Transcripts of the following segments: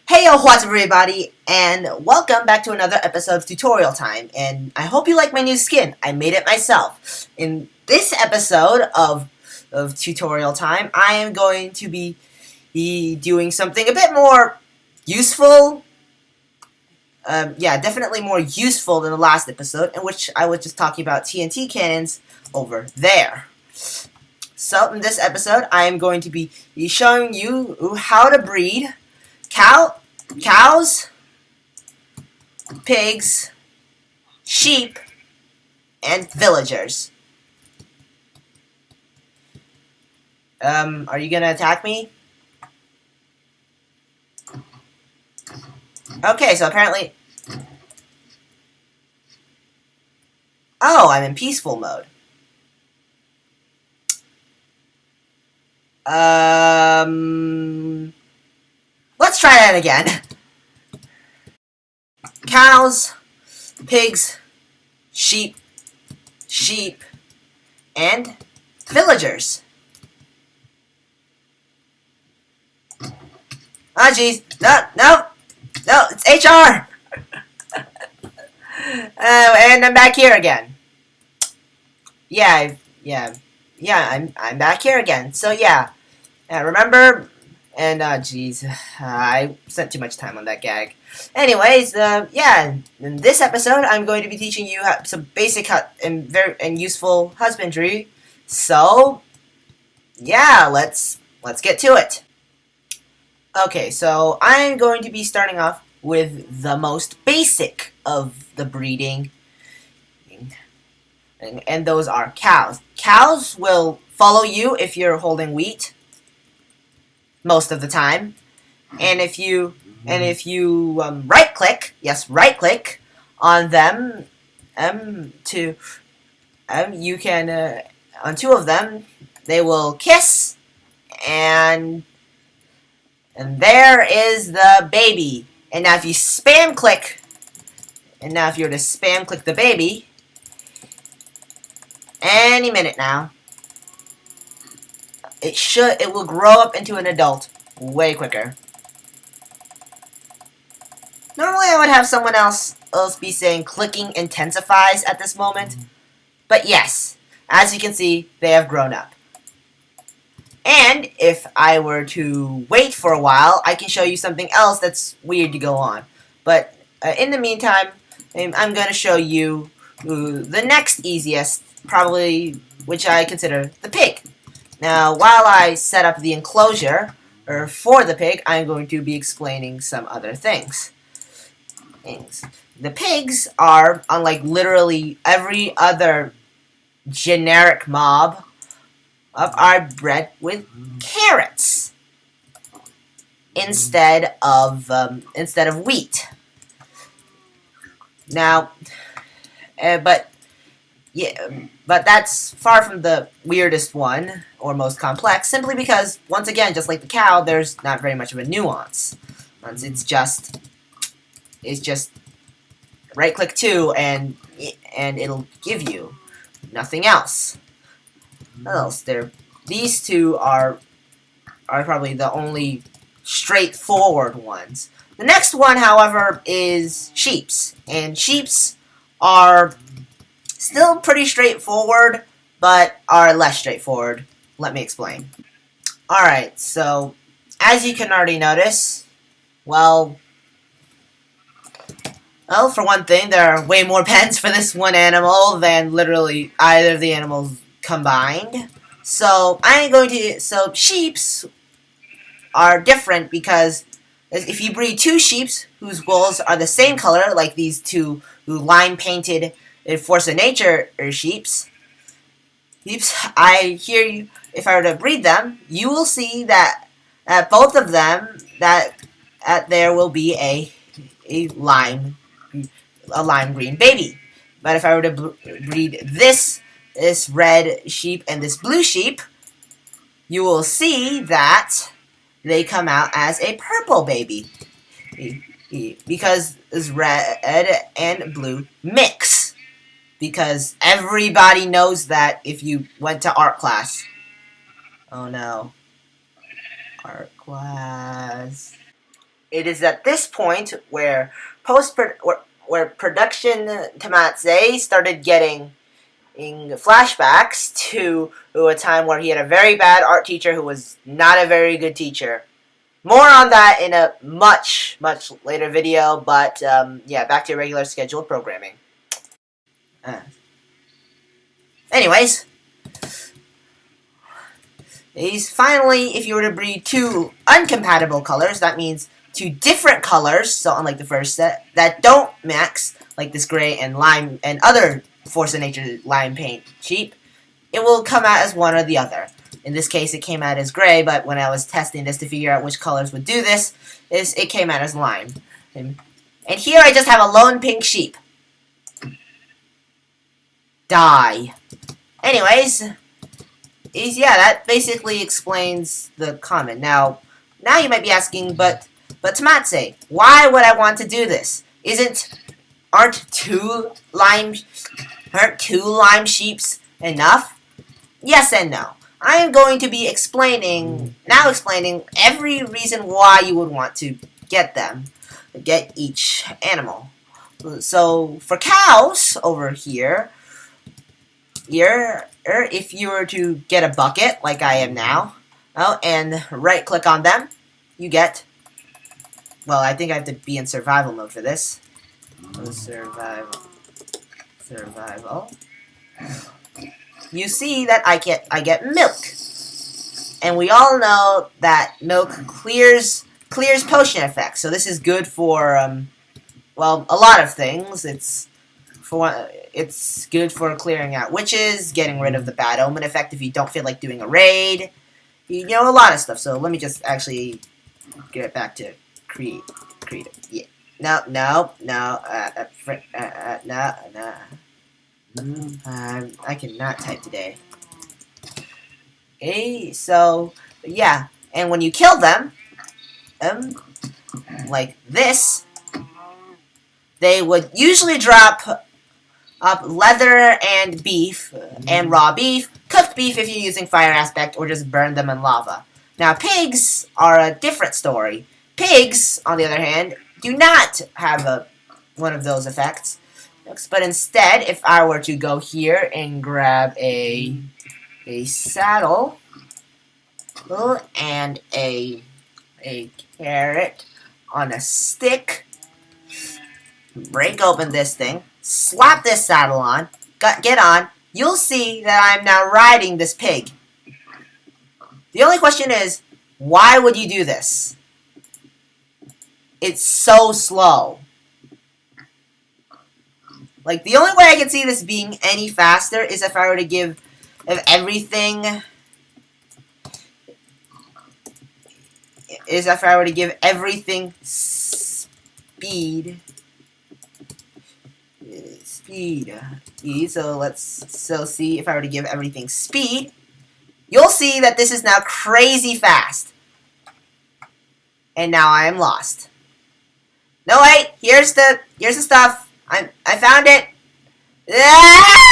Hey yo, what's up everybody, and welcome back to another episode of Tutorial Time, and I hope you like my new skin. I made it myself. In this episode of Tutorial Time, I am going to be doing something a bit more useful. Yeah, definitely more useful than the last episode, in which I was just talking about TNT cannons over there. So, in this episode, I am going to be showing you how to breed cows, pigs, sheep, and villagers. Are you gonna attack me? Okay, so apparently... Oh, I'm in peaceful mode. Let's try that again. Cows, pigs, sheep, and villagers. Oh, jeez. No, it's HR! And I'm back here again. Yeah, I'm back here again. So, yeah. Remember? And, jeez. I spent too much time on that gag. Anyways, yeah, in this episode, I'm going to be teaching you some basic and useful husbandry. So, yeah, let's get to it. Okay, so I'm going to be starting off with the most basic of the breeding, and those are cows. Cows will follow you if you're holding wheat most of the time, and if you right click on them, you can on two of them they will kiss, and there is the baby. And now if you spam click, and now if you were to spam click the baby, any minute now, it will grow up into an adult way quicker. Normally I would have someone else be saying clicking intensifies at this moment, but yes, as you can see, they have grown up. And if I were to wait for a while, I can show you something else that's weird to go on. But in the meantime, I'm going to show you the next easiest, probably, which I consider the pig. Now, while I set up the enclosure for the pig, I'm going to be explaining some other things. The pigs are, unlike literally every other generic mob, are bred with carrots instead of wheat. Now, but that's far from the weirdest one or most complex, simply because, once again, just like the cow, there's not very much of a nuance. It's just right click 2 and it'll give you nothing else. These two are probably the only straightforward ones. The next one, however, is sheeps. And sheeps are still pretty straightforward, but are less straightforward. Let me explain. Alright, so as you can already notice, well, for one thing, there are way more pens for this one animal than literally either of the animals combined. So sheeps are different because if you breed two sheeps whose wools are the same color, like these two lime painted Force of Nature sheeps, I hear you. If I were to breed them, you will see that at both of them there will be a lime green baby. But if I were to breed this red sheep and this blue sheep, you will see that they come out as a purple baby. Because this red and blue mix. Because everybody knows that if you went to art class. Oh no. Art class. it is at this point where where production Tomatse started getting flashbacks to a time where he had a very bad art teacher who was not a very good teacher. More on that in a much later video, but yeah, back to regular scheduled programming. Anyways, these finally, if you were to breed two uncompatible colors, that means two different colors, so unlike the first set, that don't mix, like this gray and lime and other Force of Nature lime paint sheep, it will come out as one or the other. In this case, it came out as gray, but when I was testing this to figure out which colors would do this, it came out as lime. And here I just have a lone pink sheep. Die. Anyways, yeah, that basically explains the comment. Now you might be asking, but Tomatse, why would I want to do this? Aren't two lime sheeps enough? Yes and no. I am going to be explaining every reason why you would want to get each animal. So for cows over here, if you were to get a bucket like I am now, and right click on them, you get, well, I think I have to be in survival mode for this. Survival. You see that I get milk. And we all know that milk clears potion effects. So this is good for well, a lot of things. It's good for clearing out witches, getting rid of the bad omen effect if you don't feel like doing a raid. You know, a lot of stuff. So let me just actually get back to create. Yeah. No. I cannot type today. Okay, so yeah, and when you kill them, like this, they would usually drop up leather and beef and raw beef, cooked beef if you're using fire aspect, or just burn them in lava. Now pigs are a different story. Pigs, on the other hand, do not have one of those effects. But instead, if I were to go here and grab a saddle and a carrot on a stick, break open this thing, slap this saddle on, get on, you'll see that I'm now riding this pig. The only question is, why would you do this? It's so slow. Like, the only way I can see this being any faster is if I were to give everything speed. So see, if I were to give everything speed, you'll see that this is now crazy fast. And now I am lost. No, wait, here's the stuff. I found it. Ah!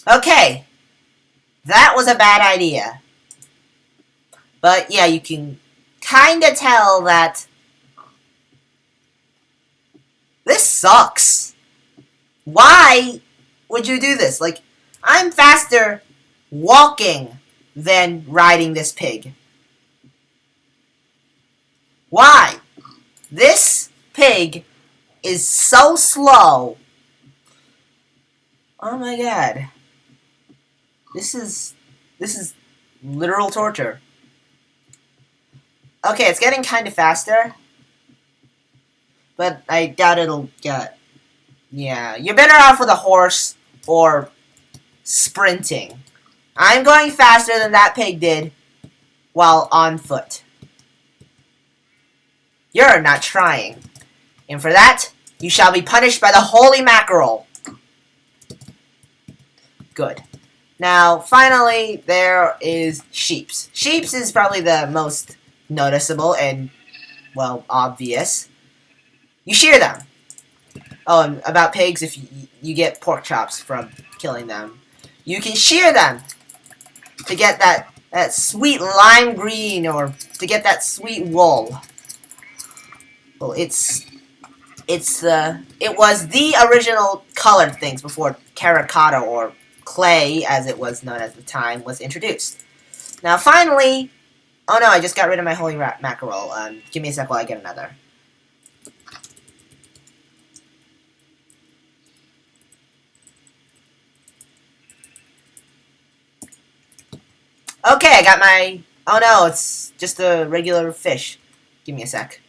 Okay. That was a bad idea. But yeah, you can kinda tell that this sucks. Why would you do this? Like, I'm faster walking than riding this pig. Why? This pig is so slow. Oh my god. This is literal torture. Okay, it's getting kind of faster. But I doubt it'll get... Yeah, you're better off with a horse or sprinting. I'm going faster than that pig did while on foot. You're not trying. And for that, you shall be punished by the holy mackerel. Good. Now, finally, there is sheeps. Sheeps is probably the most noticeable and, well, obvious. You shear them. Oh, and about pigs, if you get pork chops from killing them, you can shear them to get that sweet lime green, or to get that sweet wool. Well, it was the original colored things before terracotta, or clay, as it was known at the time, was introduced. Now, finally, oh no, I just got rid of my holy mackerel. Give me a sec while I get another. Okay, I got my... Oh no, it's just a regular fish. Give me a sec.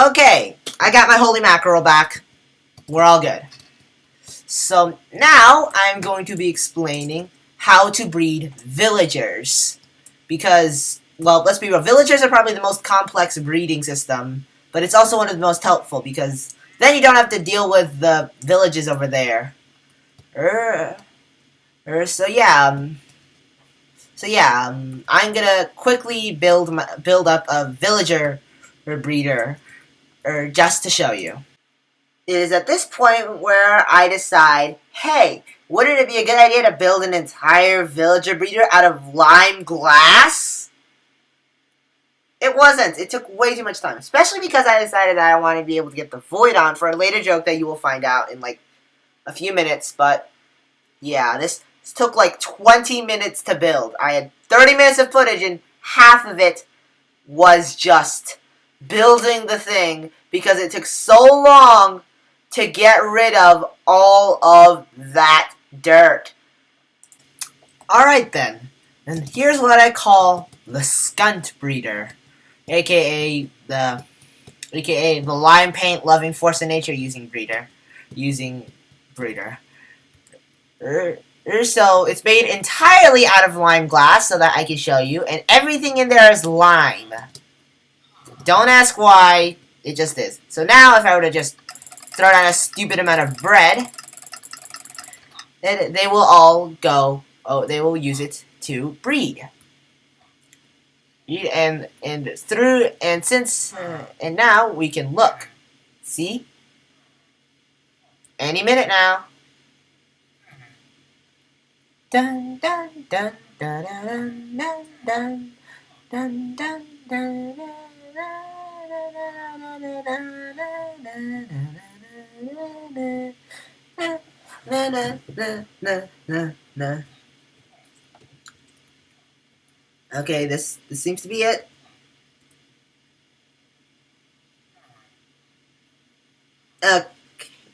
Okay, I got my holy mackerel back. We're all good. So now I'm going to be explaining how to breed villagers. Because, well, let's be real, villagers are probably the most complex breeding system, but it's also one of the most helpful, because then you don't have to deal with the villages over there. So yeah, I'm gonna quickly build up a villager or breeder, just to show you. It is at this point where I decide, hey, wouldn't it be a good idea to build an entire villager breeder out of lime glass? It wasn't. It took way too much time, especially because I decided that I wanted to be able to get the void on for a later joke that you will find out in like a few minutes. But yeah, this took like 20 minutes to build. I had 30 minutes of footage, and half of it was just building the thing because it took so long to get rid of all of that dirt. Alright then, and here's what I call the skunt breeder, aka the lime paint loving force of nature using breeder. So it's made entirely out of lime glass so that I can show you, and everything in there is lime. Don't ask why, it just is. So now if I were to just throw down a stupid amount of bread, they will all go, they will use it to breed. And now we can look. See? Any minute now. Dun dun dun dun dun dun dun dun dun dun dun. Okay, this seems to be it.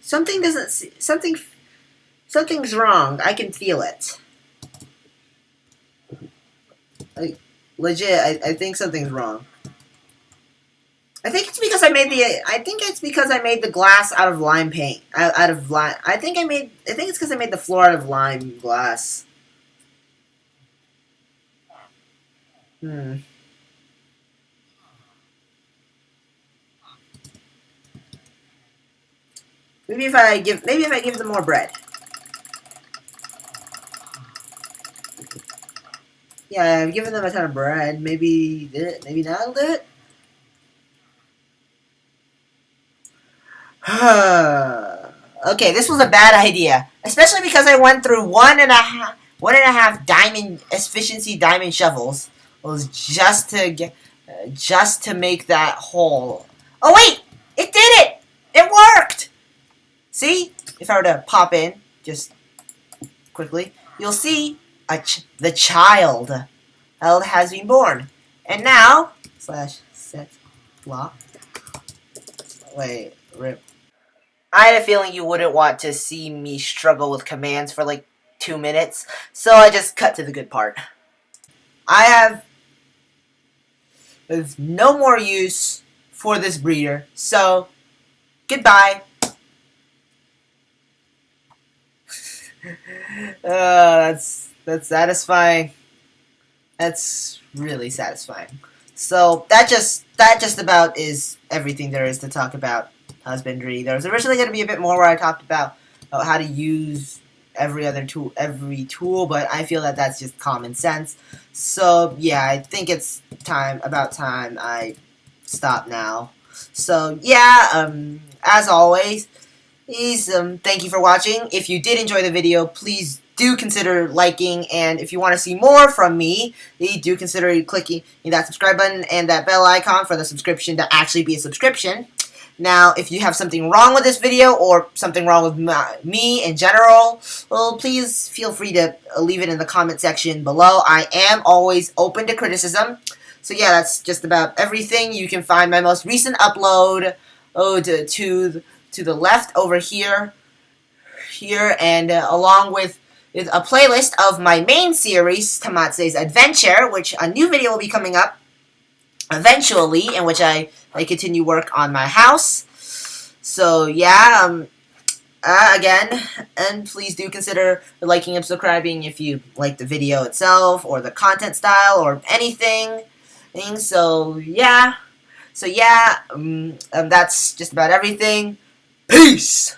Something doesn't something's wrong. I can feel it. Like, legit, I think something's wrong. I think it's because I made the glass out of lime paint. Out of lime. I think it's because I made the floor out of lime glass. Hmm. Maybe if I give them more bread. Yeah, I've given them a ton of bread. Maybe that'll do it. Okay, this was a bad idea, especially because I went through one and a half diamond efficiency diamond shovels. It was just to make that hole. Oh wait, it did it! It worked. See, if I were to pop in just quickly, you'll see the child has been born, and now /set block. Wait, rip. I had a feeling you wouldn't want to see me struggle with commands for like 2 minutes, so I just cut to the good part. There's no more use for this breeder, so goodbye. That's satisfying. That's really satisfying. So that just about is everything there is to talk about husbandry. There was originally going to be a bit more where I talked about how to use every tool, but I feel that that's just common sense. So yeah, I think it's about time I stop now. So yeah, as always, thank you for watching. If you did enjoy the video, please do consider liking, and if you want to see more from me, do consider clicking that subscribe button and that bell icon for the subscription to actually be a subscription. Now, if you have something wrong with this video or something wrong with me in general, well, please feel free to leave it in the comment section below. I am always open to criticism. So yeah, that's just about everything. You can find my most recent upload to the left over here, and along with a playlist of my main series, Tomatse's Adventure, which a new video will be coming up eventually, in which I continue work on my house. So yeah, again, and please do consider liking and subscribing if you like the video itself or the content style or anything. So yeah, that's just about everything. Peace!